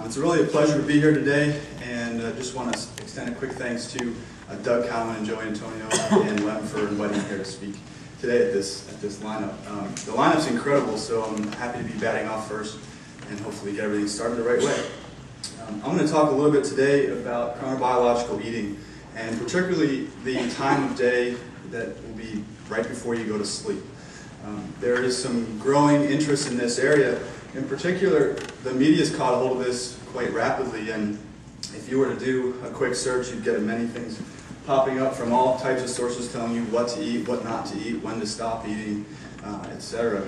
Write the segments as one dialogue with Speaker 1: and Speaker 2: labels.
Speaker 1: It's really a pleasure to be here today, and I just want to extend a quick thanks to Doug Cowan and Joe Antonio and Lem for inviting me here to speak today at this lineup. The lineup's incredible, so I'm happy to be batting off first and hopefully get everything started the right way. I'm going to talk a little bit today about chronobiological eating, and particularly the time of day that will be right before you go to sleep. There is some growing interest in this area. In particular, the media's caught a hold of this quite rapidly, and if you were to do a quick search, you'd get many things popping up from all types of sources telling you what to eat, what not to eat, when to stop eating, etc.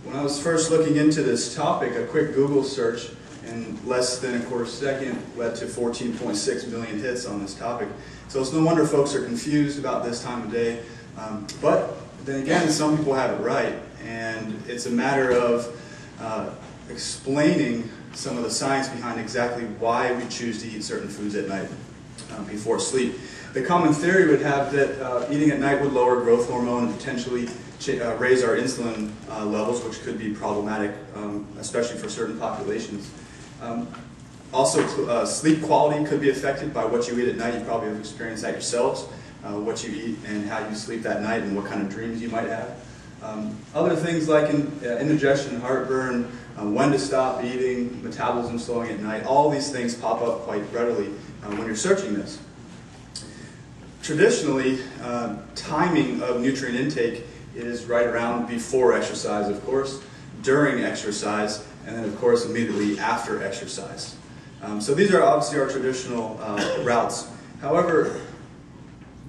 Speaker 1: When I was first looking into this topic, a quick Google search in less than a quarter second led to 14.6 million hits on this topic. So it's no wonder folks are confused about this time of day. But then again, some people have it right, and it's a matter of explaining some of the science behind exactly why we choose to eat certain foods at night before sleep. The common theory would have that eating at night would lower growth hormone and potentially raise our insulin levels, which could be problematic, especially for certain populations. Also, sleep quality could be affected by what you eat at night. You probably have experienced that yourselves, what you eat and how you sleep that night and what kind of dreams you might have. Other things like indigestion, heartburn, when to stop eating, metabolism slowing at night, all these things pop up quite readily when you're searching this. Traditionally, timing of nutrient intake is right around before exercise, of course, during exercise, and then of course immediately after exercise. So these are obviously our traditional routes. However,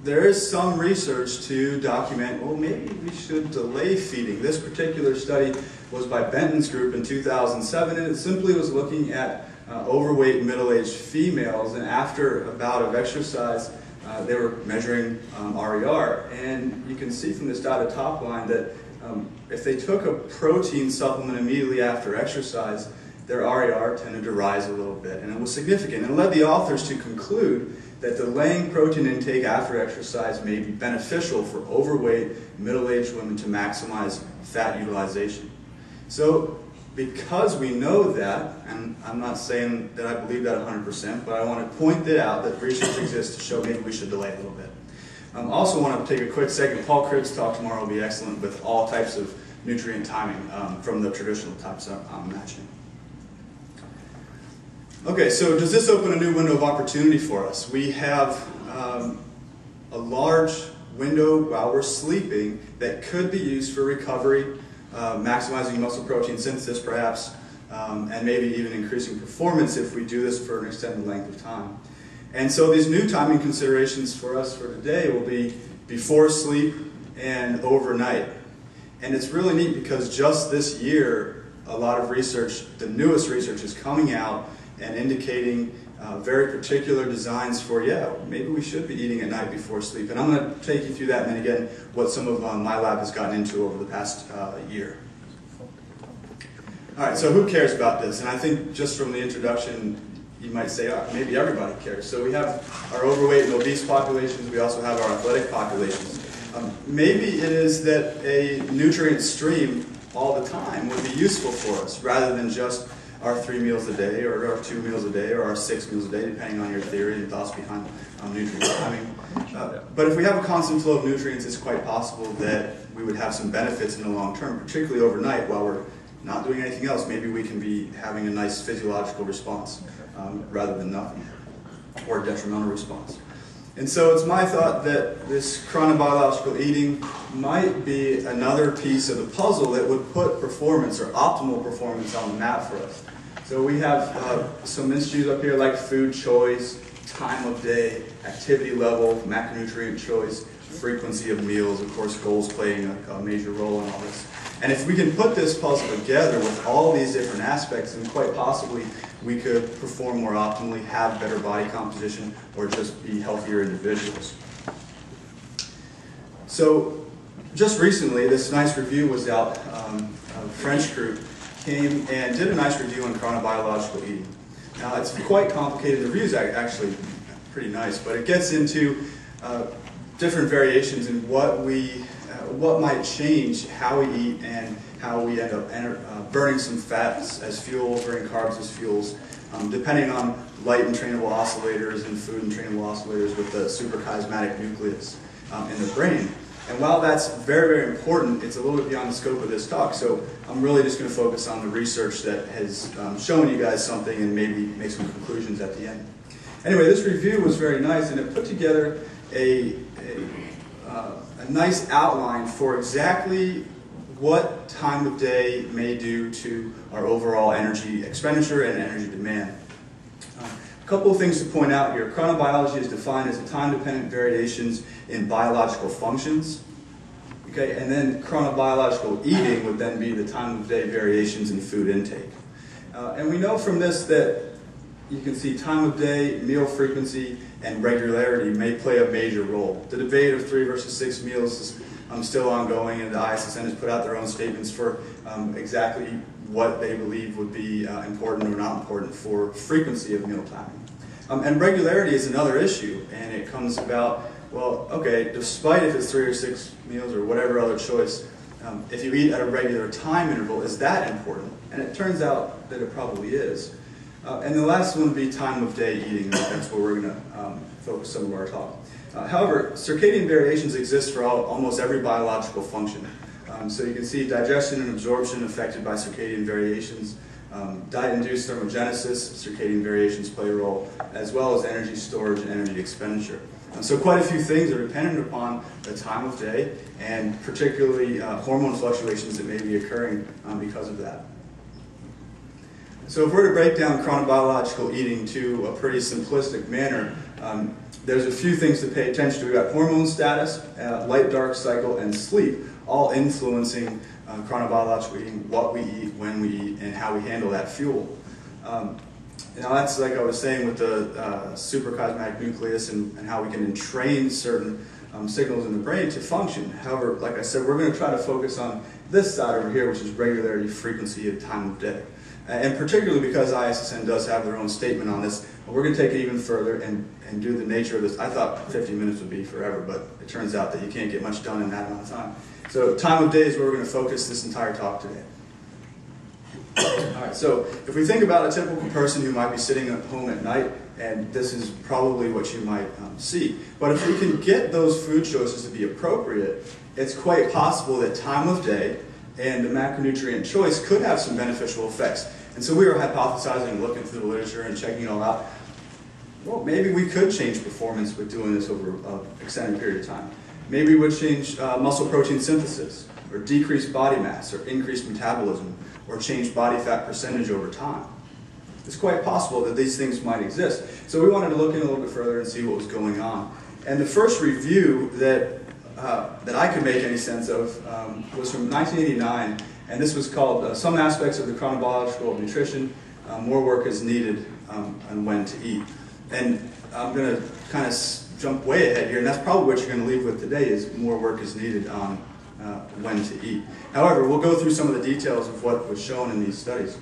Speaker 1: there is some research to document, well, maybe we should delay feeding. This particular study was by Benton's group in 2007, and it simply was looking at overweight middle-aged females, and after a bout of exercise, they were measuring RER. And you can see from this dotted top line that if they took a protein supplement immediately after exercise, their RER tended to rise a little bit, and it was significant. And it led the authors to conclude that delaying protein intake after exercise may be beneficial for overweight, middle-aged women to maximize fat utilization. So, because we know that, and I'm not saying that I believe that 100%, but I want to point that out, that research exists to show maybe we should delay a little bit. I also want to take a quick second. Paul Cribb's talk tomorrow will be excellent with all types of nutrient timing from the traditional types I'm imagining. Okay, so does this open a new window of opportunity for us? We have a large window while we're sleeping that could be used for recovery, maximizing muscle protein synthesis perhaps, and maybe even increasing performance if we do this for an extended length of time. And so these new timing considerations for us for today will be before sleep and overnight. And it's really neat because just this year, a lot of research, the newest research is coming out and indicating very particular designs for, yeah, maybe we should be eating at night before sleep. And I'm going to take you through that, and then again, what some of my lab has gotten into over the past year. All right, so who cares about this? And I think just from the introduction, you might say, oh, maybe everybody cares. So we have our overweight and obese populations. We also have our athletic populations. Maybe it is that a nutrient stream all the time would be useful for us, rather than just our 3 meals a day, or our 2 meals a day, or our 6 meals a day, depending on your theory and thoughts behind nutrient timing. But if we have a constant flow of nutrients, it's quite possible that we would have some benefits in the long term, particularly overnight while we're not doing anything else. Maybe we can be having a nice physiological response rather than nothing, or a detrimental response. And so it's my thought that this chronobiological eating might be another piece of the puzzle that would put performance, or optimal performance, on the map for us. So we have some issues up here like food choice, time of day, activity level, macronutrient choice, frequency of meals, of course goals playing a major role in all this. And if we can put this puzzle together with all these different aspects, then quite possibly we could perform more optimally, have better body composition, or just be healthier individuals. So just recently, this nice review was out. A French group came and did a nice review on chronobiological eating. Now, it's quite complicated. The review is actually pretty nice, but it gets into different variations in what might change how we eat and how we end up burning some fats as fuel, burning carbs as fuels, depending on light entrainable oscillators and food entrainable oscillators with the suprachiasmatic nucleus in the brain. And while that's very, very important, it's a little bit beyond the scope of this talk, so I'm really just going to focus on the research that has shown you guys something and maybe make some conclusions at the end. Anyway, this review was very nice, and it put together a nice outline for exactly what time of day may do to our overall energy expenditure and energy demand. A couple of things to point out here. Chronobiology is defined as the time-dependent variations in biological functions. Okay, and then chronobiological eating would then be the time of day variations in food intake. And we know from this that you can see time of day, meal frequency, and regularity may play a major role. The debate of 3 versus 6 meals is still ongoing, and the ISSN has put out their own statements for exactly what they believe would be important or not important for frequency of meal timing. And regularity is another issue, and it comes about, well, okay, despite if it's 3 or 6 meals or whatever other choice, if you eat at a regular time interval, is that important? And it turns out that it probably is. And the last one would be time of day eating, and that's where we're going to focus some of our talk. However, circadian variations exist for almost every biological function. So you can see digestion and absorption affected by circadian variations. Diet-induced thermogenesis, circadian variations play a role, as well as energy storage and energy expenditure. So quite a few things are dependent upon the time of day, and particularly hormone fluctuations that may be occurring because of that. So if we're to break down chronobiological eating to a pretty simplistic manner, there's a few things to pay attention to. We've got hormone status, light-dark cycle, and sleep, all influencing chronobiological eating, what we eat, when we eat, and how we handle that fuel. Now that's like I was saying with the suprachiasmatic nucleus and how we can entrain certain signals in the brain to function. However, like I said, we're going to try to focus on this side over here, which is regularity, frequency, and time of day. And particularly because ISSN does have their own statement on this, we're going to take it even further and do the nature of this. I thought 50 minutes would be forever, but it turns out that you can't get much done in that amount of time. So time of day is where we're going to focus this entire talk today. All right, so if we think about a typical person who might be sitting at home at night, and this is probably what you might see, but if we can get those food choices to be appropriate, it's quite possible that time of day and the macronutrient choice could have some beneficial effects. And so we were hypothesizing, looking through the literature and checking it all out. Well, maybe we could change performance with doing this over an extended period of time. Maybe we would change muscle protein synthesis, or decrease body mass, or increase metabolism, or change body fat percentage over time. It's quite possible that these things might exist. So we wanted to look in a little bit further and see what was going on. And the first review that I could make any sense of was from 1989, and this was called Some Aspects of the Chronobiological of Nutrition, More Work is Needed on When to Eat. And I'm going to kind of jump way ahead here, and that's probably what you're going to leave with today is more work is needed on when to eat. However, we'll go through some of the details of what was shown in these studies.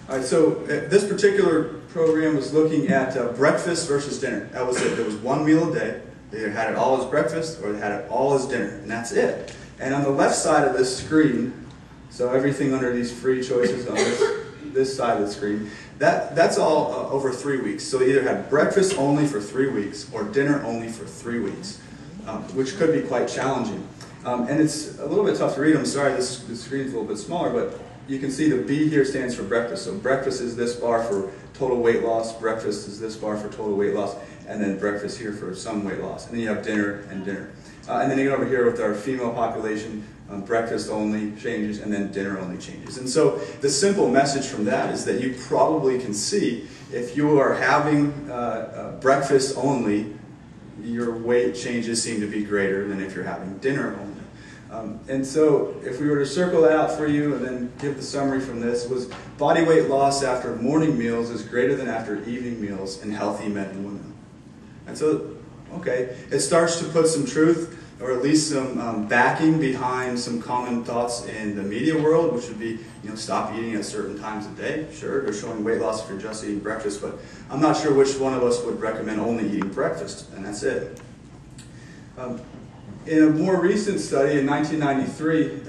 Speaker 1: All right, so this particular program was looking at breakfast versus dinner. That was it. There was one meal a day. They either had it all as breakfast or they had it all as dinner, and that's it. And on the left side of this screen, so everything under these free choices on this side of the screen, that's all over 3 weeks. So they either had breakfast only for 3 weeks or dinner only for 3 weeks, which could be quite challenging. And it's a little bit tough to read. I'm sorry, the screen's a little bit smaller, but you can see the B here stands for breakfast. So breakfast is this bar for total weight loss, breakfast is this bar for total weight loss, and then breakfast here for some weight loss. And then you have dinner and dinner. And then you get over here with our female population, breakfast only changes, and then dinner only changes. And so the simple message from that is that you probably can see if you are having breakfast only, your weight changes seem to be greater than if you're having dinner only. And so if we were to circle that out for you and then give the summary from this, was body weight loss after morning meals is greater than after evening meals in healthy men and women. And so, okay, it starts to put some truth, or at least some backing behind some common thoughts in the media world, which would be, stop eating at certain times of day. Sure, they're showing weight loss if you're just eating breakfast, but I'm not sure which one of us would recommend only eating breakfast, and that's it. In a more recent study in 1993,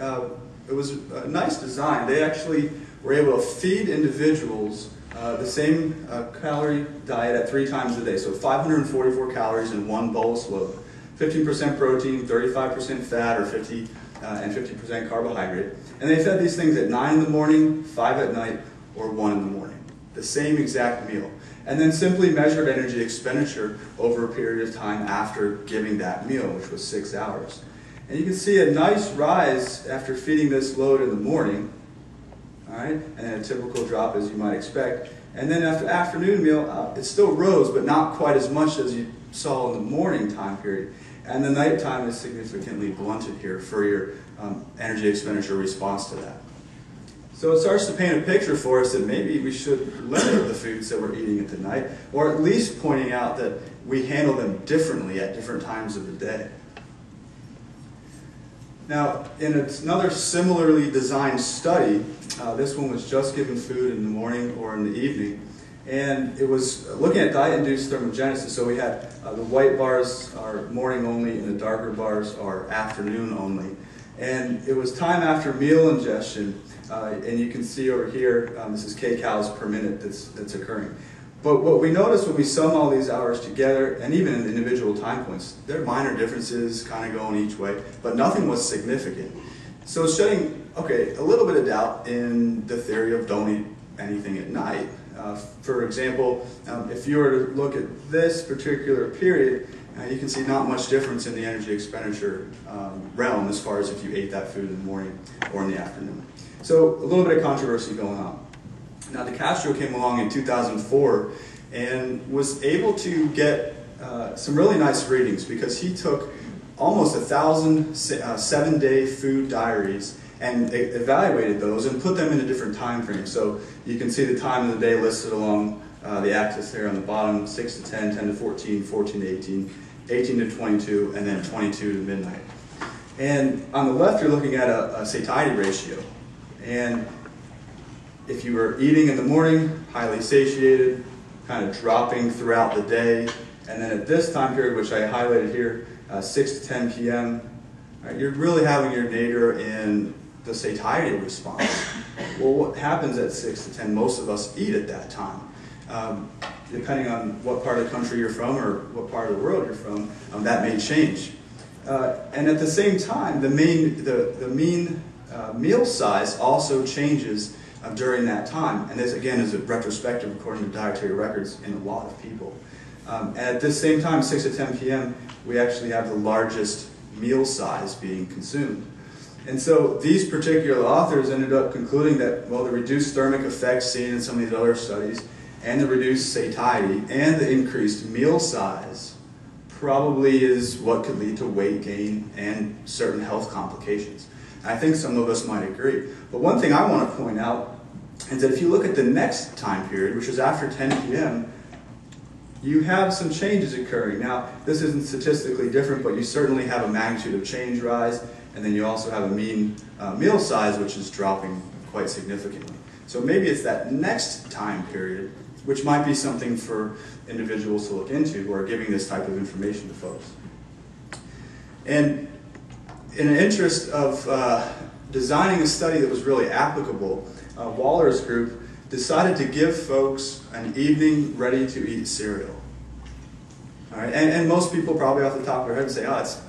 Speaker 1: it was a nice design. They actually were able to feed individuals the same calorie diet at 3 times a day. So 544 calories in one bolus load. 15% protein, 35% fat, or 50% carbohydrate. And they fed these things at 9 in the morning, 5 at night, or 1 in the morning. The same exact meal. And then simply measured energy expenditure over a period of time after giving that meal, which was 6 hours. And you can see a nice rise after feeding this load in the morning, all right, and then a typical drop as you might expect. And then after the afternoon meal, it still rose, but not quite as much as you saw in the morning time period. And the nighttime is significantly blunted here for your energy expenditure response to that. So it starts to paint a picture for us that maybe we should limit the foods that we're eating at the night, or at least pointing out that we handle them differently at different times of the day. Now, in another similarly designed study, this one was just given food in the morning or in the evening, and it was looking at diet-induced thermogenesis. So we had the white bars are morning only, and the darker bars are afternoon only. And it was time after meal ingestion, and you can see over here, this is kcals per minute that's occurring. But what we noticed when we sum all these hours together, and even in the individual time points, there are minor differences kind of going each way, but nothing was significant. So it's shedding, okay, a little bit of doubt in the theory of don't eat anything at night. For example, if you were to look at this particular period, you can see not much difference in the energy expenditure realm as far as if you ate that food in the morning or in the afternoon. So a little bit of controversy going on. Now, DeCastro came along in 2004 and was able to get some really nice readings because he took almost 1,000 7-day food diaries and evaluated those and put them into different time frames. So you can see the time of the day listed along the axis there on the bottom, 6 to 10, 10 to 14, 14 to 18, 18 to 22, and then 22 to midnight. And on the left, you're looking at a satiety ratio. And if you were eating in the morning, highly satiated, kind of dropping throughout the day, and then at this time period, which I highlighted here, 6 to 10 p.m., right, you're really having your nadir in the satiety response. Well, what happens at 6 to 10? Most of us eat at that time. Depending on what part of the country you're from or what part of the world you're from, that may change. And at the same time, the mean meal size also changes during that time. And this, again, is a retrospective according to dietary records in a lot of people. And at this same time, 6 to 10 p.m., we actually have the largest meal size being consumed. And so these particular authors ended up concluding that, well, the reduced thermic effects seen in some of these other studies, and the reduced satiety, and the increased meal size probably is what could lead to weight gain and certain health complications. I think some of us might agree. But one thing I want to point out is that if you look at the next time period, which is after 10 p.m., you have some changes occurring. Now, this isn't statistically different, but you certainly have a magnitude of change rise, and then you also have a mean meal size, which is dropping quite significantly. So maybe it's that next time period, which might be something for individuals to look into who are giving this type of information to folks. And in an interest of designing a study that was really applicable, Waller's group decided to give folks an evening ready-to-eat cereal. All right? And most people probably off the top of their head say, oh, it's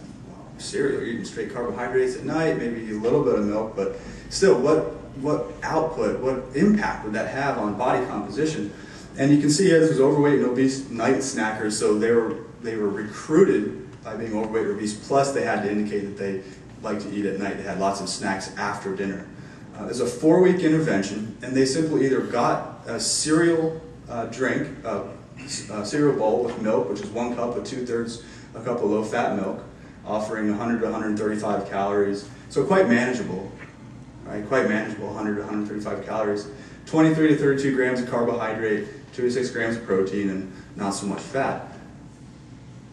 Speaker 1: cereal, you're eating straight carbohydrates at night, maybe a little bit of milk, but still, what output, what impact would that have on body composition? And you can see here, this was overweight and obese night snackers, so they were recruited by being overweight or obese, plus they had to indicate that they like to eat at night. They had lots of snacks after dinner. It's a 4-week intervention, and they simply either got a cereal drink, a cereal bowl with milk, which is 1 cup with 2/3 a cup of low-fat milk, offering 100 to 135 calories, so quite manageable, right? Quite manageable, 100 to 135 calories, 23 to 32 grams of carbohydrate, 2 to 6 grams of protein, and not so much fat.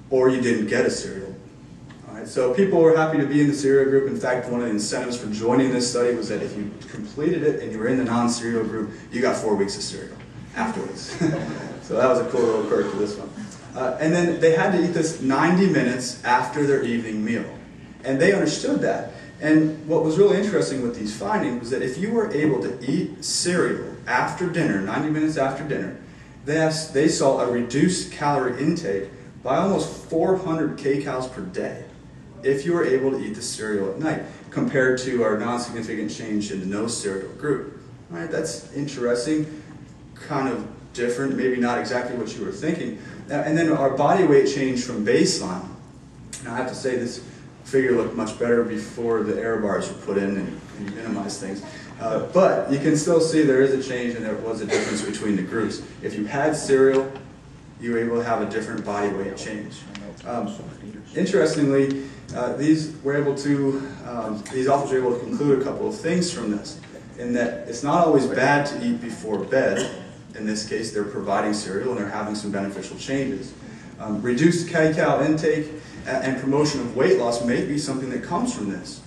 Speaker 1: Or you didn't get a cereal. So people were happy to be in the cereal group. In fact, one of the incentives for joining this study was that if you completed it and you were in the non-cereal group, you got 4 weeks of cereal afterwards. So that was a cool little perk to this one. And then they had to eat this 90 minutes after their evening meal. And they understood that. And what was really interesting with these findings was that if you were able to eat cereal after dinner, 90 minutes after dinner, they saw a reduced calorie intake by almost 400 kcals per day if you were able to eat the cereal at night, compared to our non-significant change in the no cereal group. All right, that's interesting, kind of different, maybe not exactly what you were thinking. And then our body weight change from baseline. Now I have to say this figure looked much better before the error bars were put in and minimize things. But you can still see there is a change and there was a difference between the groups. If you had cereal, you were able to have a different body weight change. Interestingly, these authors were able to conclude a couple of things from this, in that it's not always bad to eat before bed. In this case, they're providing cereal and they're having some beneficial changes. Reduced kcal intake and promotion of weight loss may be something that comes from this.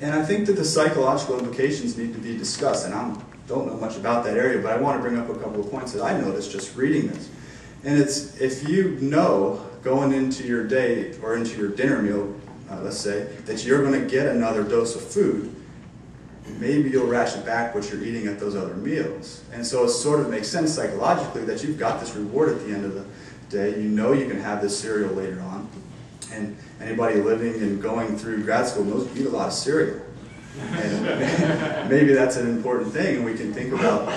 Speaker 1: And I think that the psychological implications need to be discussed, and I don't know much about that area, but I want to bring up a couple of points that I noticed just reading this. And it's, if you know going into your day or into your dinner meal, let's say, that you're going to get another dose of food, maybe you'll ration back what you're eating at those other meals. And so it sort of makes sense psychologically that you've got this reward at the end of the day. You know you can have this cereal later on. And anybody living and going through grad school knows you eat a lot of cereal. And maybe that's an important thing, and we can think about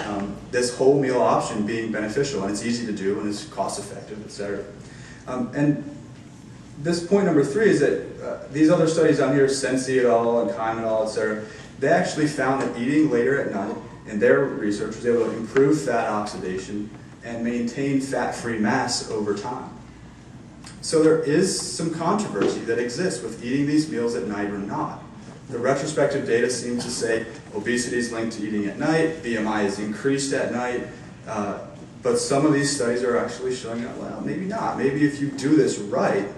Speaker 1: this whole meal option being beneficial, and it's easy to do, and it's cost effective, etc. And this point number 3 is that these other studies on here, Sensi et al. And Keim et al., etc., they actually found that eating later at night, and their research was able to improve fat oxidation and maintain fat-free mass over time. So there is some controversy that exists with eating these meals at night or not. The retrospective data seems to say obesity is linked to eating at night, BMI is increased at night, but some of these studies are actually showing that, well, maybe not. Maybe if you do this right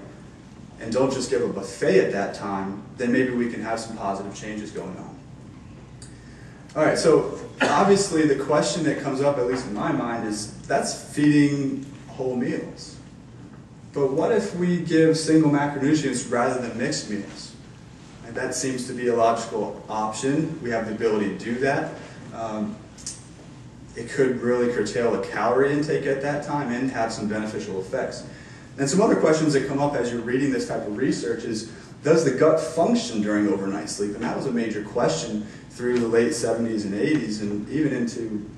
Speaker 1: and don't just give a buffet at that time, then maybe we can have some positive changes going on. All right, so obviously the question that comes up, at least in my mind, is that's feeding whole meals. But what if we give single macronutrients rather than mixed meals? And that seems to be a logical option. We have the ability to do that. It could really curtail the calorie intake at that time and have some beneficial effects. And some other questions that come up as you're reading this type of research is, does the gut function during overnight sleep? And that was a major question through the late 70s and 80s, and even into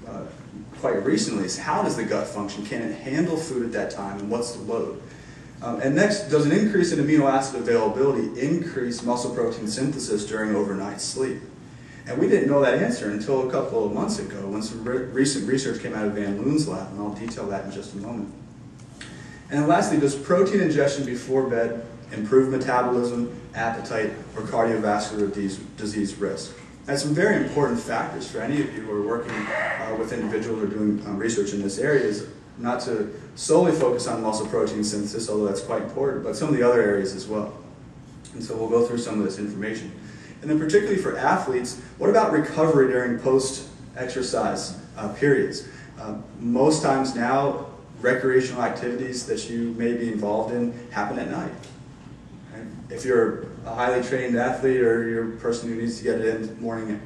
Speaker 1: quite recently, is how does the gut function? Can it handle food at that time, and what's the load? And next, does an increase in amino acid availability increase muscle protein synthesis during overnight sleep? And we didn't know that answer until a couple of months ago when some recent research came out of Van Loon's lab, and I'll detail that in just a moment. And then lastly, does protein ingestion before bed improve metabolism, appetite, or cardiovascular disease risk? That's some very important factors for any of you who are working with individuals or doing research in this area, is not to solely focus on muscle protein synthesis, although that's quite important, but some of the other areas as well. And so we'll go through some of this information. And then particularly for athletes, what about recovery during post-exercise periods? Most times now, recreational activities that you may be involved in happen at night. Right? If you're a highly trained athlete or you're a person who needs to get it in the morning,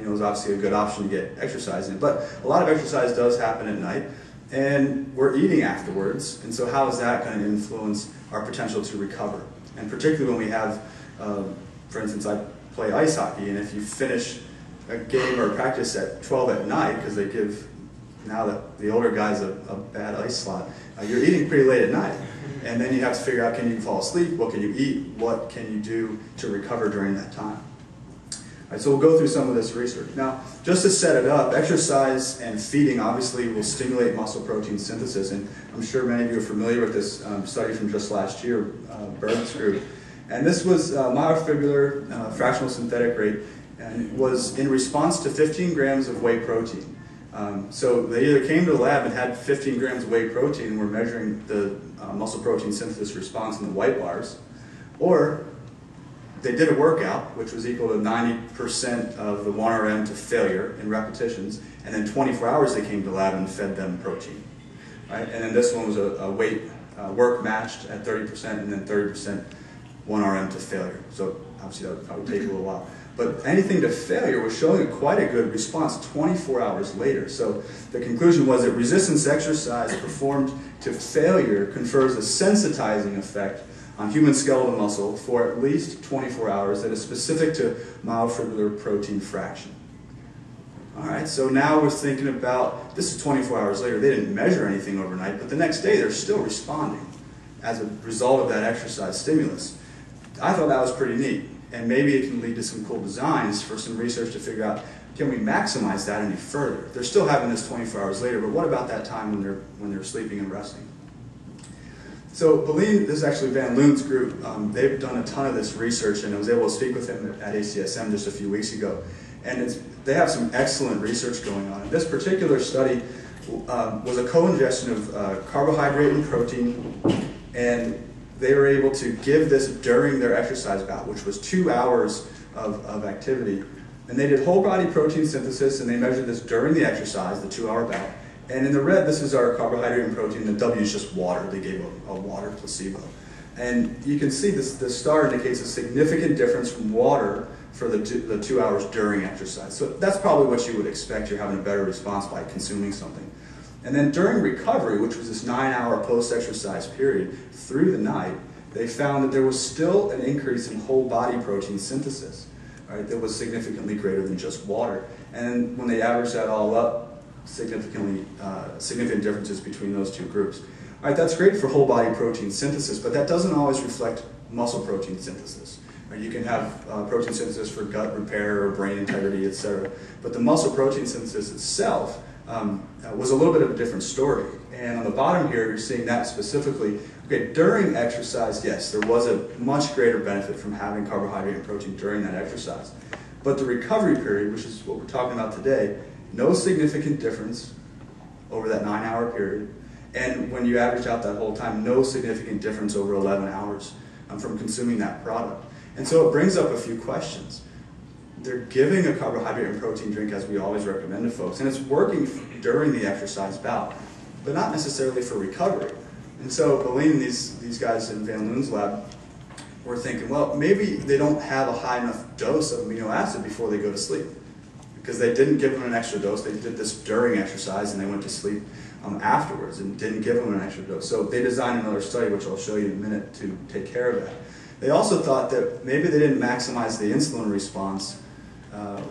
Speaker 1: is obviously a good option to get exercise in. But a lot of exercise does happen at night, and we're eating afterwards. And so how is that going to influence our potential to recover? And particularly when we have, for instance, I play ice hockey, and if you finish a game or a practice at 12 at night, because they give, now that the older guys a bad ice slot, you're eating pretty late at night. And then you have to figure out, can you fall asleep? What can you eat? What can you do to recover during that time? All right, so we'll go through some of this research. Now, just to set it up, exercise and feeding obviously will stimulate muscle protein synthesis, and I'm sure many of you are familiar with this study from just last year, Berg's group. And this was myofibrillary fractional synthetic rate, and it was in response to 15 grams of whey protein. So they either came to the lab and had 15 grams of whey protein and were measuring the muscle protein synthesis response in the white bars, or they did a workout, which was equal to 90% of the 1RM to failure in repetitions, and then 24 hours they came to the lab and fed them protein. Right? And then this one was a weight work matched at 30% and then 30% 1RM to failure. So obviously that would probably take a little while. But anything to failure was showing quite a good response 24 hours later. So the conclusion was that resistance exercise performed to failure confers a sensitizing effect on human skeletal muscle for at least 24 hours that is specific to myofibrillar protein fraction. All right, so now we're thinking about, this is 24 hours later, they didn't measure anything overnight, but the next day they're still responding as a result of that exercise stimulus. I thought that was pretty neat, and maybe it can lead to some cool designs for some research to figure out, can we maximize that any further? They're still having this 24 hours later, but what about that time when they're sleeping and resting? So Boleen, this is actually Van Loon's group, they've done a ton of this research, and I was able to speak with him at ACSM just a few weeks ago. And they have some excellent research going on. This particular study was a co-ingestion of carbohydrate and protein, and they were able to give this during their exercise bout, which was 2 hours of activity. And they did whole body protein synthesis, and they measured this during the exercise, the 2 hour bout. And in the red, this is our carbohydrate and protein. The W is just water. They gave a water placebo. And you can see this, the star indicates a significant difference from water for the 2 hours during exercise. So that's probably what you would expect. You're having a better response by consuming something. And then during recovery, which was this 9 hour post-exercise period, through the night, they found that there was still an increase in whole body protein synthesis, right, that was significantly greater than just water. And when they averaged that all up, significant differences between those two groups. All right, that's great for whole body protein synthesis, but that doesn't always reflect muscle protein synthesis. Right? You can have protein synthesis for gut repair or brain integrity, etc. But the muscle protein synthesis itself was a little bit of a different story. And on the bottom here, you're seeing that specifically. Okay, during exercise, yes, there was a much greater benefit from having carbohydrate and protein during that exercise. But the recovery period, which is what we're talking about today, no significant difference over that 9 hour period. And when you average out that whole time, no significant difference over 11 hours from consuming that product. And so it brings up a few questions. They're giving a carbohydrate and protein drink, as we always recommend to folks, and it's working during the exercise bout, but not necessarily for recovery. And so Boleen and these guys in Van Loon's lab were thinking, well, maybe they don't have a high enough dose of amino acid before they go to sleep, because they didn't give them an extra dose. They did this during exercise, and they went to sleep afterwards and didn't give them an extra dose. So they designed another study, which I'll show you in a minute, to take care of that. They also thought that maybe they didn't maximize the insulin response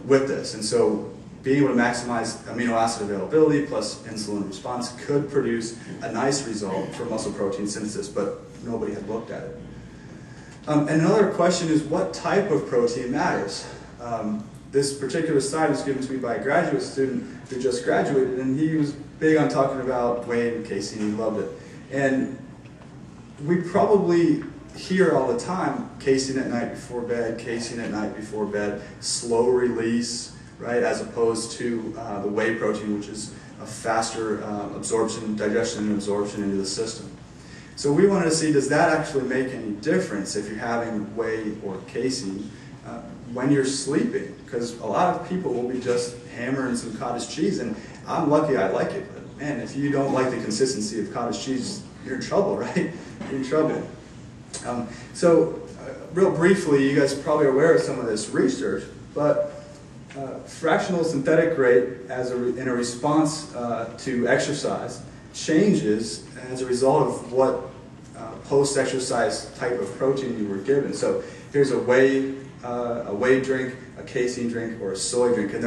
Speaker 1: with this, and so being able to maximize amino acid availability plus insulin response could produce a nice result for muscle protein synthesis, but nobody had looked at it. And another question is, what type of protein matters? This particular slide was given to me by a graduate student who just graduated, and he was big on talking about whey and casein. He loved it. And we probably hear all the time, casein at night before bed, casein at night before bed, slow release, right, as opposed to the whey protein, which is a faster absorption, digestion and absorption into the system. So we wanted to see, does that actually make any difference if you're having whey or casein when you're sleeping? Because a lot of people will be just hammering some cottage cheese, and I'm lucky I like it, but man, if you don't like the consistency of cottage cheese, you're in trouble, right? You're in trouble. Real briefly, you guys are probably aware of some of this research, but fractional synthetic rate in a response to exercise changes as a result of what post-exercise type of protein you were given. So here's a whey drink, a casein drink, or a soy drink, and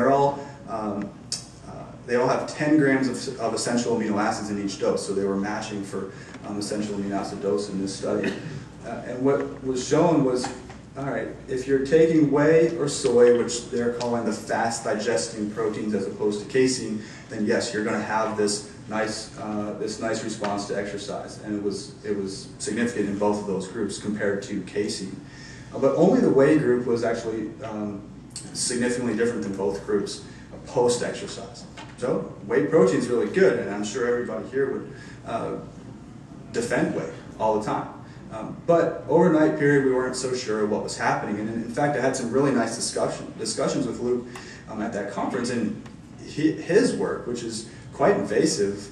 Speaker 1: they all have 10 grams of essential amino acids in each dose. So they were matching for essential amino acid dose in this study. And what was shown was, all right, if you're taking whey or soy, which they're calling the fast digesting proteins as opposed to casein, then yes, you're going to have this nice response to exercise, and it was significant in both of those groups compared to casein. But only the whey group was actually significantly different than both groups post-exercise. So whey protein is really good, and I'm sure everybody here would defend whey all the time. But overnight period, we weren't so sure what was happening. And in fact, I had some really nice discussions with Luke at that conference, and his work, which is quite invasive,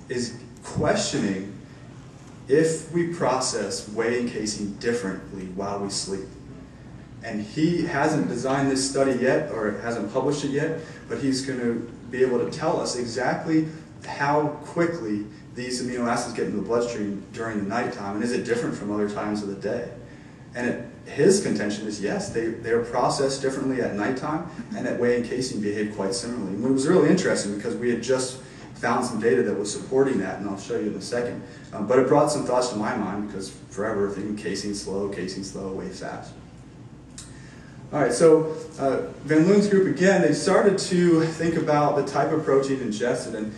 Speaker 1: is questioning if we process whey and casein differently while we sleep. And he hasn't designed this study yet, or hasn't published it yet, but he's going to be able to tell us exactly how quickly these amino acids get into the bloodstream during the nighttime, and is it different from other times of the day? And his contention is yes, they're processed differently at nighttime, and that whey and casein behave quite similarly. And it was really interesting because we had just found some data that was supporting that, and I'll show you in a second. But it brought some thoughts to my mind because forever thinking casein slow, whey fast. All right, so Van Loon's group, again, they started to think about the type of protein ingested, and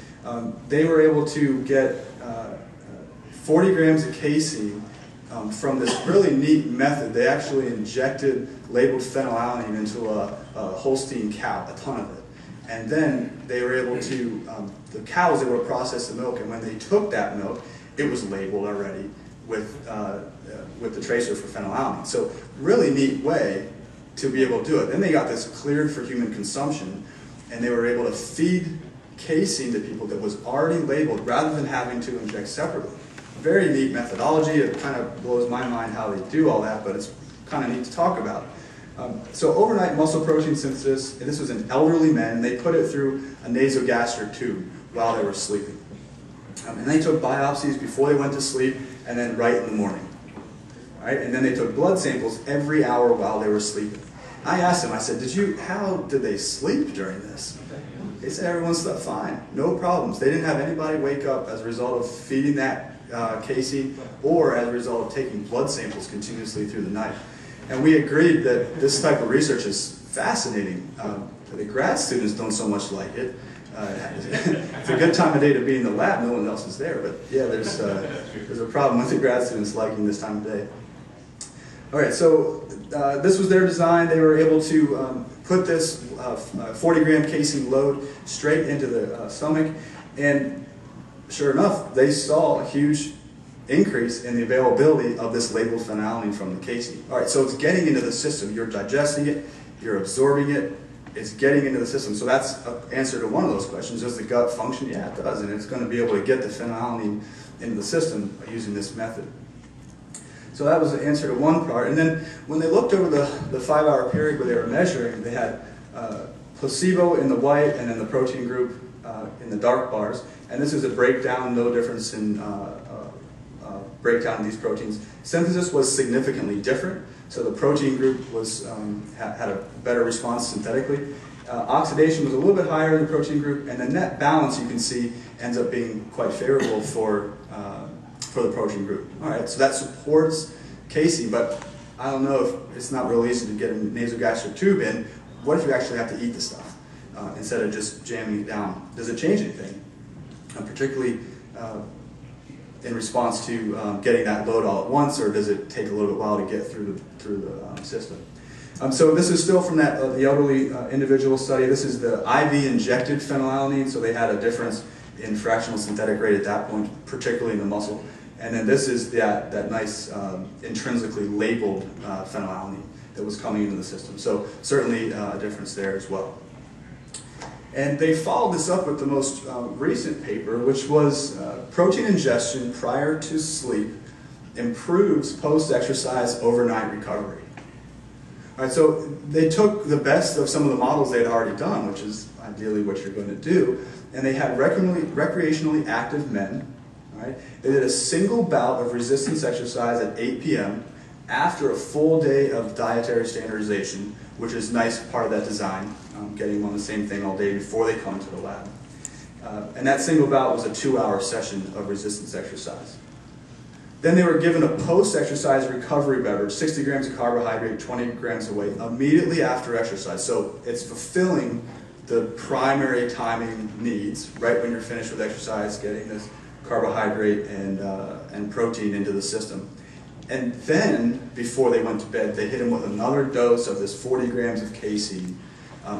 Speaker 1: they were able to get 40 grams of casein from this really neat method. They actually injected labeled phenylalanine into a Holstein cow, a ton of it. And then they were able to, the cow was able to process the milk, and when they took that milk, it was labeled already with the tracer for phenylalanine. So really neat way to be able to do it. Then they got this cleared for human consumption, and they were able to feed casein to people that was already labeled rather than having to inject separately. Very neat methodology. It kind of blows my mind how they do all that, but it's kind of neat to talk about. So overnight muscle protein synthesis, and this was in elderly men, they put it through a nasogastric tube while they were sleeping. And they took biopsies before they went to sleep and then right in the morning. Right? And then they took blood samples every hour while they were sleeping. I asked them, I said, how did they sleep during this? They said everyone slept fine, no problems. They didn't have anybody wake up as a result of feeding that casein or as a result of taking blood samples continuously through the night. And we agreed that this type of research is fascinating. The grad students don't so much like it. It's a good time of day to be in the lab, no one else is there, but yeah, there's a problem with the grad students liking this time of day. All right, so this was their design. They were able to put this 40-gram casein load straight into the stomach, and sure enough, they saw a huge increase in the availability of this labeled phenylalanine from the casein. All right, so it's getting into the system. You're digesting it, you're absorbing it, it's getting into the system. So that's an answer to one of those questions. Does the gut function? Yeah, it does, and it's going to be able to get the phenylalanine into the system using this method. So that was the answer to one part. And then when they looked over the 5-hour period where they were measuring, they had placebo in the white and then the protein group in the dark bars. And this is a breakdown, no difference in breakdown of these proteins. Synthesis was significantly different. So the protein group was had a better response synthetically. Oxidation was a little bit higher in the protein group, and the net balance, you can see, ends up being quite favorable for the protein group. All right, so that supports casein, but I don't know if it's not real easy to get a nasogastric tube in. What if you actually have to eat the stuff instead of just jamming it down? Does it change anything? Particularly in response to getting that load all at once, or does it take a little bit while to get through the system? So this is still from that the elderly individual study. This is the IV injected phenylalanine, so they had a difference in fractional synthetic rate at that point, particularly in the muscle. And then this is that nice intrinsically labeled phenylalanine that was coming into the system. So certainly a difference there as well. And they followed this up with the most recent paper, which was protein ingestion prior to sleep improves post-exercise overnight recovery. All right, so they took the best of some of the models they had already done, which is ideally what you're going to do, and they had recreationally active men. Right? They did a single bout of resistance exercise at 8 p.m. after a full day of dietary standardization, which is a nice part of that design, getting them on the same thing all day before they come to the lab. And that single bout was a 2-hour session of resistance exercise. Then they were given a post-exercise recovery beverage, 60 grams of carbohydrate, 20 grams of weight, immediately after exercise. So it's fulfilling the primary timing needs, right when you're finished with exercise, getting this carbohydrate and protein into the system. And then, before they went to bed, they hit them with another dose of this 40 grams of casein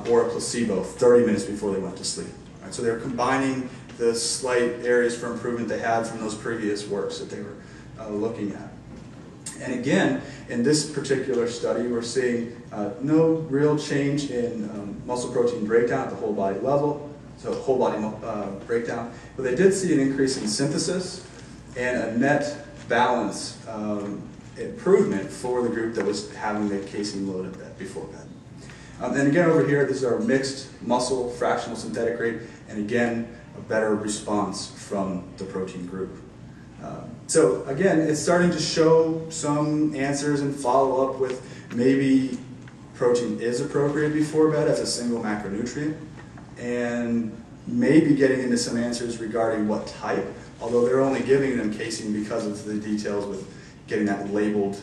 Speaker 1: or a placebo 30 minutes before they went to sleep. Right? So they're combining the slight areas for improvement they had from those previous works that they were looking at. And again, in this particular study, we're seeing no real change in muscle protein breakdown at the whole body level, so whole body breakdown, but they did see an increase in synthesis and a net balance improvement for the group that was having the casein loaded before bed. And again over here, this is our mixed muscle fractional synthetic rate, and again, a better response from the protein group. So again, it's starting to show some answers and follow up with maybe protein is appropriate before bed as a single macronutrient, and maybe getting into some answers regarding what type, although they're only giving them casein because of the details with getting that labeled,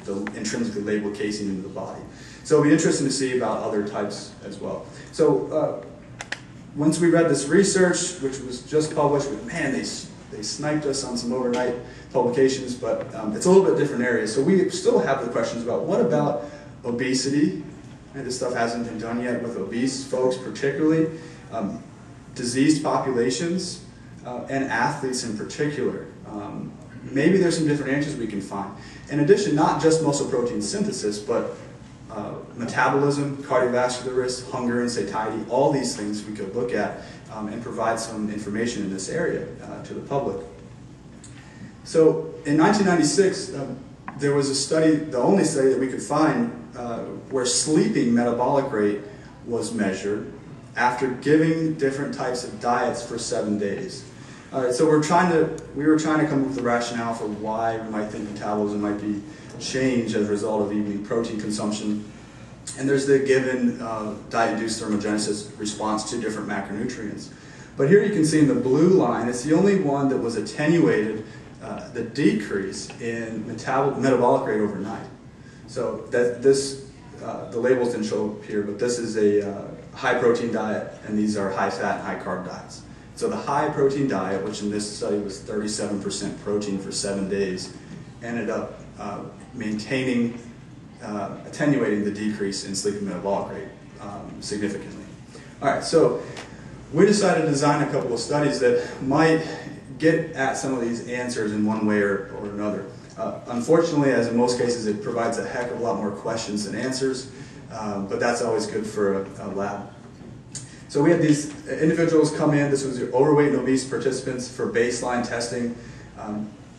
Speaker 1: the intrinsically labeled casein into the body. So it'll be interesting to see about other types as well. So once we read this research, which was just published, man, they sniped us on some overnight publications, but it's a little bit different area. So we still have the questions about what about obesity? And this stuff hasn't been done yet with obese folks particularly, diseased populations, and athletes in particular. Maybe there's some different answers we can find. In addition, not just muscle protein synthesis, but metabolism, cardiovascular risk, hunger and satiety, all these things we could look at and provide some information in this area to the public. So in 1996, there was a study, the only study that we could find, where sleeping metabolic rate was measured after giving different types of diets for 7 days. All right, so we were trying to come up with a rationale for why we might think metabolism might be changed as a result of evening protein consumption. And there's the given diet-induced thermogenesis response to different macronutrients. But here you can see in the blue line, it's the only one that was attenuated, the decrease in metabolic rate overnight. So that this, the labels didn't show up here, but this is a high protein diet, and these are high fat and high carb diets. So the high protein diet, which in this study was 37% protein for 7 days, ended up maintaining, attenuating the decrease in sleeping metabolic rate significantly. All right, so we decided to design a couple of studies that might get at some of these answers in one way or another. Unfortunately, as in most cases, it provides a heck of a lot more questions than answers, but that's always good for a lab. So we had these individuals come in. This was overweight and obese participants for baseline testing.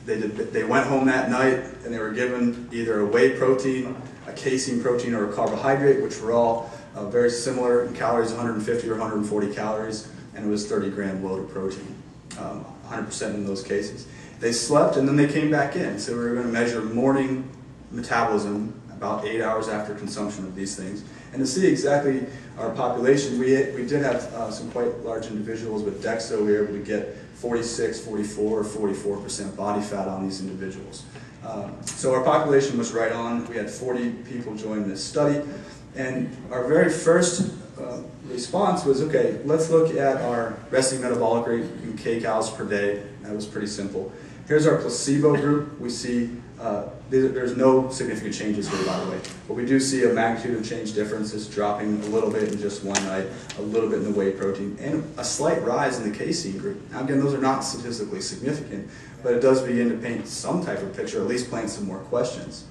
Speaker 1: They went home that night and they were given either a whey protein, a casein protein, or a carbohydrate, which were all very similar in calories, 150 or 140 calories, and it was 30-gram load of protein, 100% in those cases. They slept and then they came back in. So we were going to measure morning metabolism about 8 hours after consumption of these things. And to see exactly our population, we did have some quite large individuals with DEXA. We were able to get 46, 44, or 44% body fat on these individuals. So our population was right on. We had 40 people join this study. And our very first response was, okay, let's look at our resting metabolic rate in kcals per day. That was pretty simple. Here's our placebo group. We see there's no significant changes here, by the way, but we do see a magnitude of change differences dropping a little bit in just one night, a little bit in the whey protein, and a slight rise in the casein group. Now again, those are not statistically significant, but it does begin to paint some type of picture, at least plant some more questions.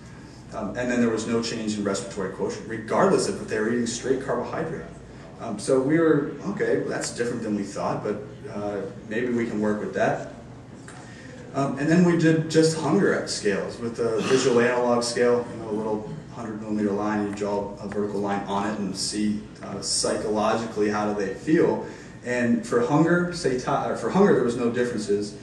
Speaker 1: And then there was no change in respiratory quotient, regardless of if they were eating straight carbohydrate. So we were, okay, well, that's different than we thought, but maybe we can work with that. And then we did just hunger scales with the visual analog scale, a little 100-millimeter line. You draw a vertical line on it and see psychologically how do they feel. And for hunger, there was no differences.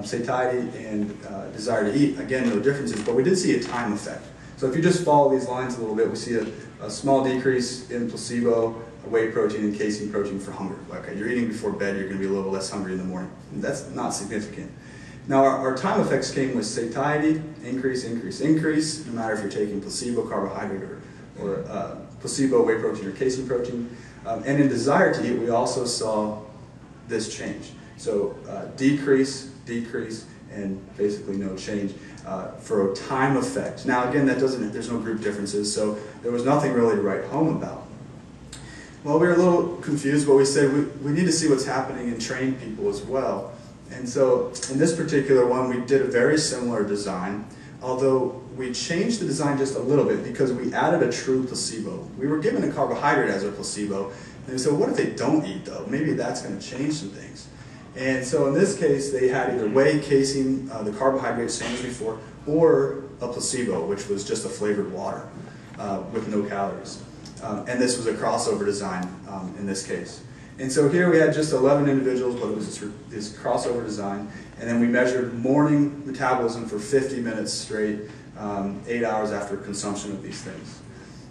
Speaker 1: Satiety and desire to eat, again, no differences, but we did see a time effect. So if you just follow these lines a little bit, we see a small decrease in placebo, whey protein, and casein protein for hunger. Okay, you're eating before bed, you're going to be a little less hungry in the morning. That's not significant. Now our time effects came with satiety, increase, no matter if you're taking placebo, carbohydrate, or placebo, whey protein, or casein protein. And in desire to eat, we also saw this change. So decrease, and basically no change for a time effect. Now again, there's no group differences, so there was nothing really to write home about. Well, we were a little confused, but we said we need to see what's happening in trained people as well. And so in this particular one, we did a very similar design, although we changed the design just a little bit because we added a true placebo. We were given a carbohydrate as a placebo, and we said, what if they don't eat though? Maybe that's going to change some things. And so in this case, they had either whey, casein, the carbohydrate, same as before, or a placebo, which was just a flavored water with no calories. And this was a crossover design in this case. And so here we had just 11 individuals, but it was this crossover design. And then we measured morning metabolism for 50 minutes straight, 8 hours after consumption of these things.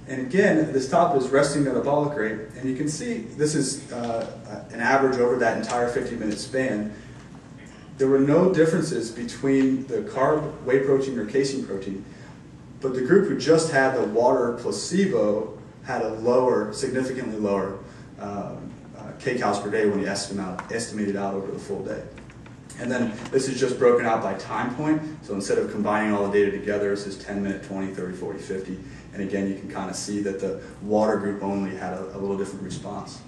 Speaker 1: And again, this top is resting metabolic rate, and you can see this is an average over that entire 50-minute span. There were no differences between the carb, whey protein, or casein protein, but the group who just had the water placebo had a lower, significantly lower kcals per day when you estimate it out over the full day. And then this is just broken out by time point, so instead of combining all the data together, this is 10 minute, 20, 30, 40, 50. And again, you can kind of see that the water group only had a little different response.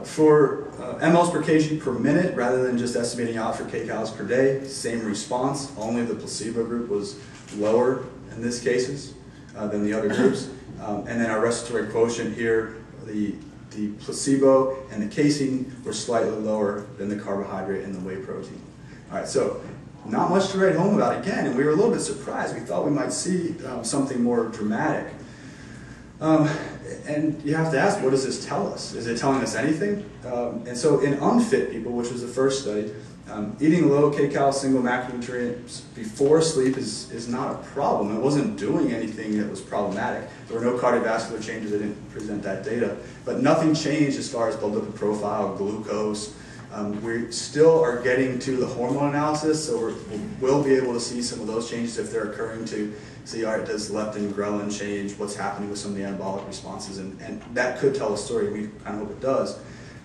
Speaker 1: For mLs per kg per minute, rather than just estimating out for kcals per day, same response, only the placebo group was lower in this cases than the other groups. And then our respiratory quotient here, the placebo and the casein were slightly lower than the carbohydrate and the whey protein. All right, so not much to write home about again, and we were a little bit surprised. We thought we might see something more dramatic. And you have to ask, what does this tell us? Is it telling us anything? And so in unfit people, which was the first study, eating low kcal single macronutrients before sleep is not a problem. It wasn't doing anything that was problematic. There were no cardiovascular changes. I didn't present that data. But nothing changed as far as blood lipid profile, glucose. We still are getting to the hormone analysis, so we'll be able to see some of those changes if they're occurring to see, all right, does leptin, ghrelin change, what's happening with some of the anabolic responses, and that could tell a story. We kind of hope it does.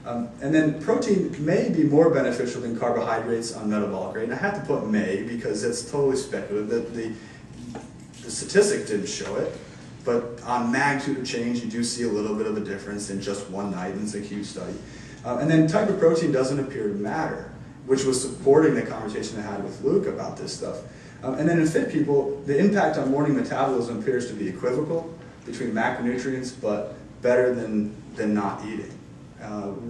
Speaker 1: And then protein may be more beneficial than carbohydrates on metabolic rate. And I have to put may because it's totally speculative. The statistic didn't show it, but on magnitude of change, you do see a little bit of a difference in just one night, and it's a huge study. And then type of protein doesn't appear to matter, which was supporting the conversation I had with Luke about this stuff. And then in fit people, the impact on morning metabolism appears to be equivocal between macronutrients, but better than not eating.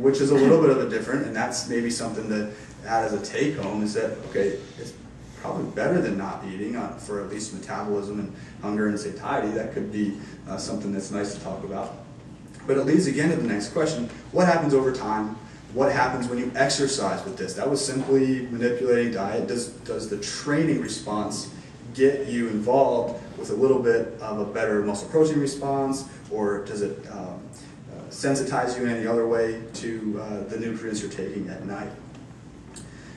Speaker 1: Which is a little bit of a different, and that's maybe something to add as a take-home, is that, okay, it's probably better than not eating for at least metabolism and hunger and satiety. That could be something that's nice to talk about. But it leads again to the next question, what happens over time? What happens when you exercise with this? That was simply manipulating diet. Does the training response get you involved with a little bit of a better muscle protein response, or does it sensitize you in any other way to the nutrients you're taking at night?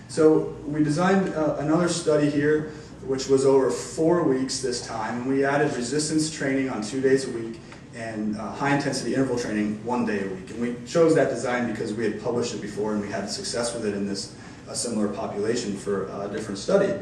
Speaker 1: So we designed another study here, which was over 4 weeks this time, and we added resistance training on 2 days a week and high-intensity interval training 1 day a week. And we chose that design because we had published it before and we had success with it in a similar population for a different study.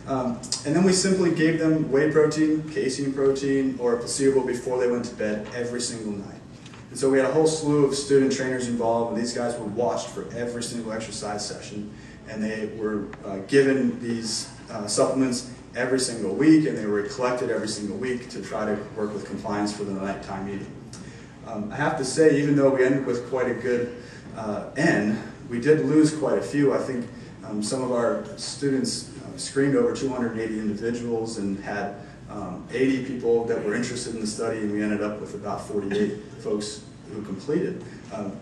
Speaker 1: And then we simply gave them whey protein, casein protein, or a placebo before they went to bed every single night. And so we had a whole slew of student trainers involved, and these guys were watched for every single exercise session, and they were given these supplements every single week, and they were collected every single week to try to work with compliance for the nighttime eating. I have to say, even though we ended with quite a good N, we did lose quite a few. I think some of our students screened over 280 individuals and had 80 people that were interested in the study, and we ended up with about 48 folks who completed.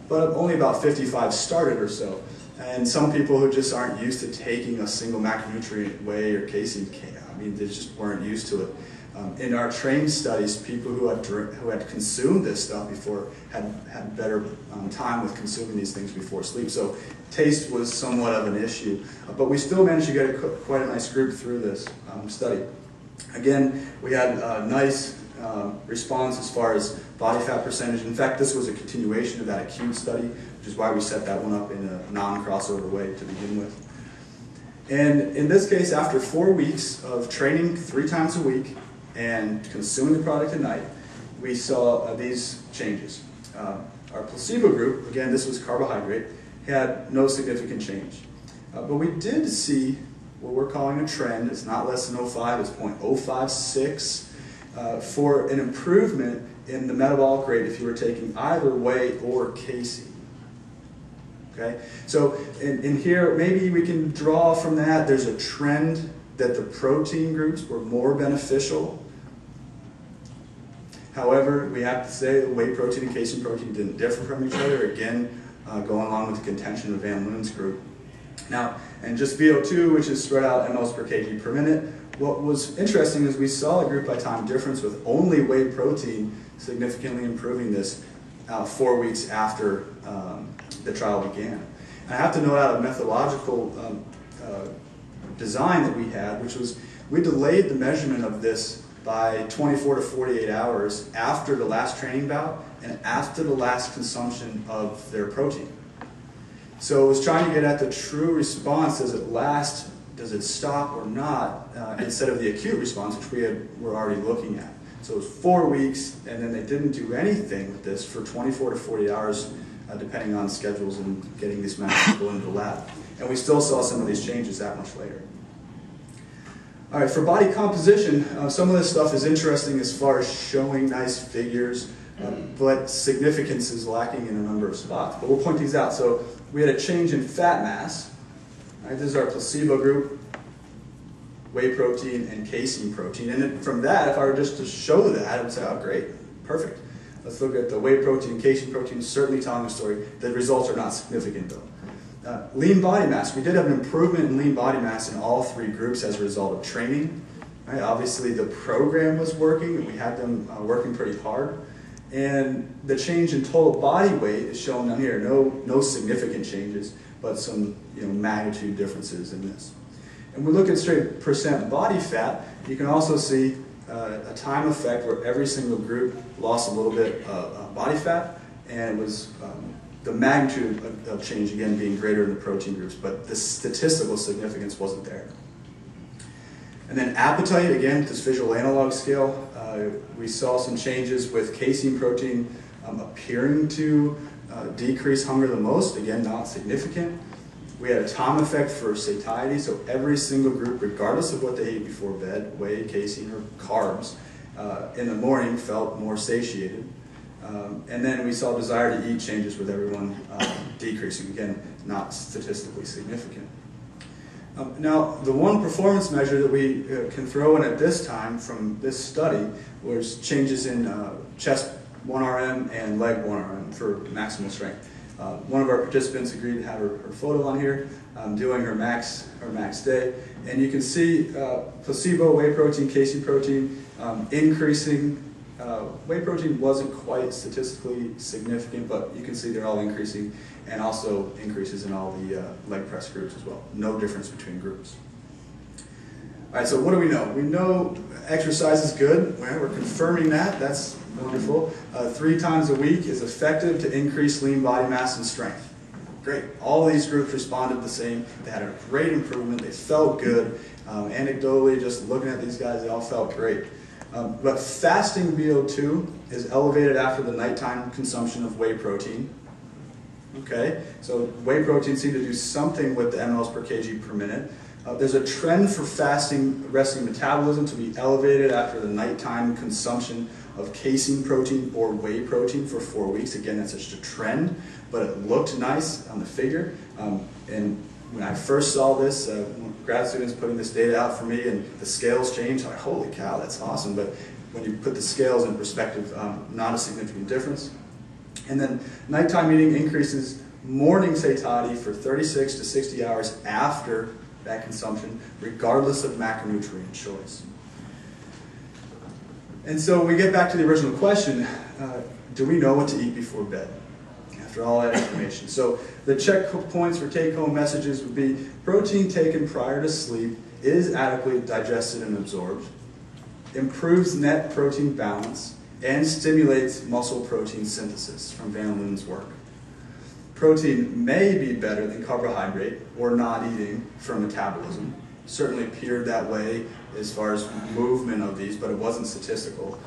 Speaker 1: But only about 55 started or so. And some people who just aren't used to taking a single macronutrient whey or casein, I mean, they just weren't used to it. In our trained studies, people who had consumed this stuff before had better time with consuming these things before sleep. So taste was somewhat of an issue, but we still managed to get quite a nice group through this study. Again, we had a nice response as far as body fat percentage. In fact, this was a continuation of that acute study, which is why we set that one up in a non-crossover way to begin with. And in this case, after 4 weeks of training 3 times a week and consuming the product at night, we saw these changes. Our placebo group, again, this was carbohydrate, had no significant change. But we did see what we're calling a trend. It's not less than 0.05, it's 0.056 for an improvement in the metabolic rate if you were taking either whey or casein. Okay? So in here, maybe we can draw from that, there's a trend that the protein groups were more beneficial. However, we have to say that whey protein and casein protein didn't differ from each other, again, going along with the contention of Van Loon's group. Now, and just VO2, which is spread out mLs per kg per minute, what was interesting is we saw a group by time difference with only whey protein significantly improving this 4 weeks after the trial began. And I have to note out a methodological design that we had, which was we delayed the measurement of this by 24 to 48 hours after the last training bout and after the last consumption of their protein. So it was trying to get at the true response. Does it last? Does it stop or not? Instead of the acute response, which were already looking at. So it was 4 weeks, and then they didn't do anything with this for 24 to 40 hours, depending on schedules and getting these amount of people into the lab. And we still saw some of these changes that much later. All right, for body composition, some of this stuff is interesting as far as showing nice figures, but significance is lacking in a number of spots. But we'll point these out. So we had a change in fat mass. Right, this is our placebo group, whey protein and casein protein. And from that, if I were just to show that, I would say, oh, great, perfect. Let's look at the whey protein, casein protein, certainly telling a story. The results are not significant, though. Lean body mass. We did have an improvement in lean body mass in all 3 groups as a result of training. Right? Obviously, the program was working, and we had them working pretty hard. And the change in total body weight is shown down here. No significant changes, but some magnitude differences in this. And we look at straight percent body fat, you can also see a time effect where every single group lost a little bit of body fat, and it was the magnitude of change, again, being greater in the protein groups, but the statistical significance wasn't there. And then appetite, again, this visual analog scale, we saw some changes with casein protein appearing to decrease hunger the most, again, not significant. We had a time effect for satiety, so every single group, regardless of what they ate before bed, whey, casein, or carbs, in the morning felt more satiated. And then we saw desire to eat changes with everyone decreasing, again, not statistically significant. Now, the one performance measure that we can throw in at this time from this study was changes in chest 1RM and leg 1RM for maximal strength. One of our participants agreed to have her photo on here, doing her max day, and you can see placebo, whey protein, casein protein increasing. Whey protein wasn't quite statistically significant, but you can see they're all increasing, and also increases in all the leg press groups as well. No difference between groups. All right, so what do we know? We know exercise is good. We're confirming that. That's wonderful. 3 times a week is effective to increase lean body mass and strength. Great. All these groups responded the same. They had a great improvement. They felt good. Anecdotally, just looking at these guys, they all felt great. But fasting VO2 is elevated after the nighttime consumption of whey protein. Okay, so whey protein seemed to do something with the mLs per kg per minute. There's a trend for fasting resting metabolism to be elevated after the nighttime consumption of casein protein or whey protein for 4 weeks. Again, that's just a trend, but it looked nice on the figure. And when I first saw this, grad students putting this data out for me, and the scales changed, I'm like, holy cow, that's awesome. But when you put the scales in perspective, not a significant difference. And then nighttime eating increases morning satiety for 36 to 60 hours after that consumption, regardless of macronutrient choice. And so we get back to the original question, do we know what to eat before bed? After all that information. So the checkpoints for take-home messages would be protein taken prior to sleep is adequately digested and absorbed, improves net protein balance, and stimulates muscle protein synthesis from Van Loon's work. Protein may be better than carbohydrate or not eating for metabolism. Certainly appeared that way as far as movement of these, but it wasn't statistical.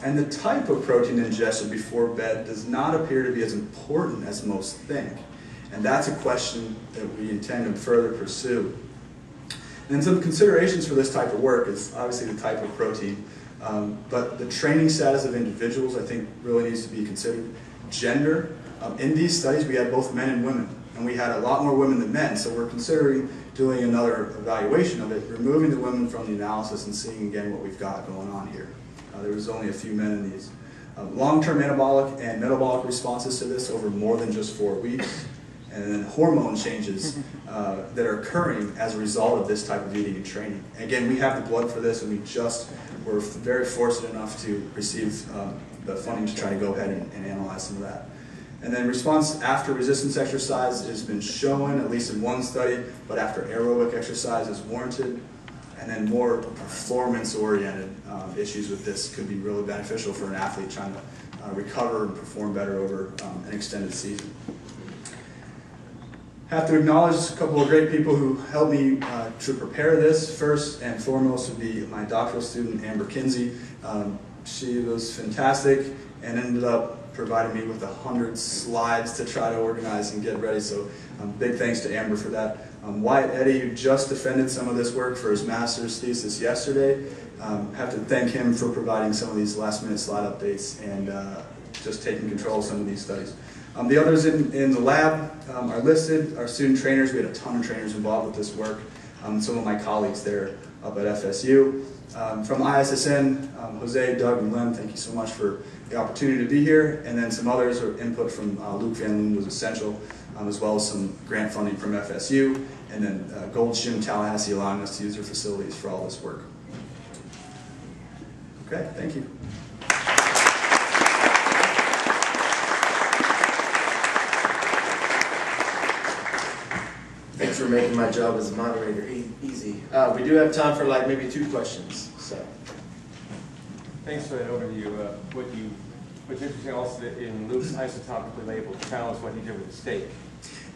Speaker 1: And the type of protein ingested before bed does not appear to be as important as most think. And that's a question that we intend to further pursue. And some considerations for this type of work is obviously the type of protein, but the training status of individuals I think really needs to be considered. Gender, in these studies we had both men and women. and we had a lot more women than men, so we're considering doing another evaluation of it, removing the women from the analysis and seeing again what we've got going on here. There was only a few men in these. Long-term anabolic and metabolic responses to this over more than just 4 weeks, and then hormone changes that are occurring as a result of this type of eating and training. Again, we have the blood for this, and we just were very fortunate enough to receive the funding to try to go ahead and analyze some of that. And then response after resistance exercise has been shown, at least in one study, but after aerobic exercise is warranted. And then more performance-oriented issues with this could be really beneficial for an athlete trying to recover and perform better over an extended season. Have to acknowledge a couple of great people who helped me to prepare this. First and foremost would be my doctoral student, Amber Kinsey. She was fantastic and ended up providing me with 100 slides to try to organize and get ready, so big thanks to Amber for that. Wyatt Eddy, who just defended some of this work for his master's thesis yesterday, have to thank him for providing some of these last-minute slide updates and just taking control of some of these studies. The others in the lab are listed. Our student trainers, we had a ton of trainers involved with this work. Some of my colleagues there up at FSU. From ISSN, Jose, Doug, and Lem, thank you so much for the opportunity to be here. And then some others, or input from Luke Van Loon was essential, as well as some grant funding from FSU, and then Gold's Gym Tallahassee allowing us to use their facilities for all this work. Okay, thank you.
Speaker 2: Thanks for making my job as a moderator easy. We do have time for like maybe 2 questions. So,
Speaker 3: thanks for that overview. What's interesting also that in Luke's isotopically labeled challenge what he did with the steak.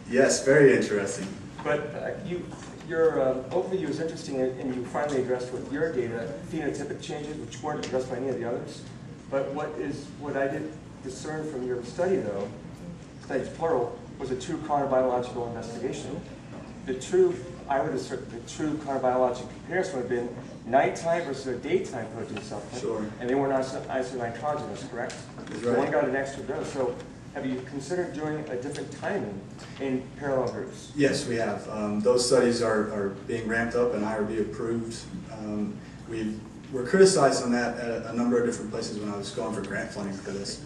Speaker 1: Yes, very interesting.
Speaker 3: But your overview is interesting, and you finally addressed with your data phenotypic changes, which weren't addressed by any of the others. But what I did discern from your study, though, studies plural, was a true chronobiological investigation. I would assert the true chronobiological comparison would have been nighttime versus a daytime protein supplement.
Speaker 1: Sure.
Speaker 3: And they were not isonitrogenous, correct?
Speaker 1: That's
Speaker 3: So
Speaker 1: right.
Speaker 3: one got an extra dose. So have you considered doing a different timing in parallel groups?
Speaker 1: Yes, we have. Those studies are being ramped up and IRB approved. We're criticized on that at a number of different places when I was going for grant funding for this.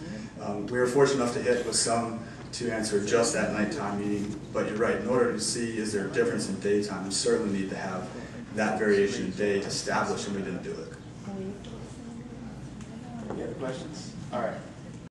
Speaker 1: We were fortunate enough to hit with some to answer just that nighttime eating, but you're right, in order to see is there a difference in daytime, we certainly need to have that variation in day to establish, and we didn't do it.
Speaker 2: any other questions? All right.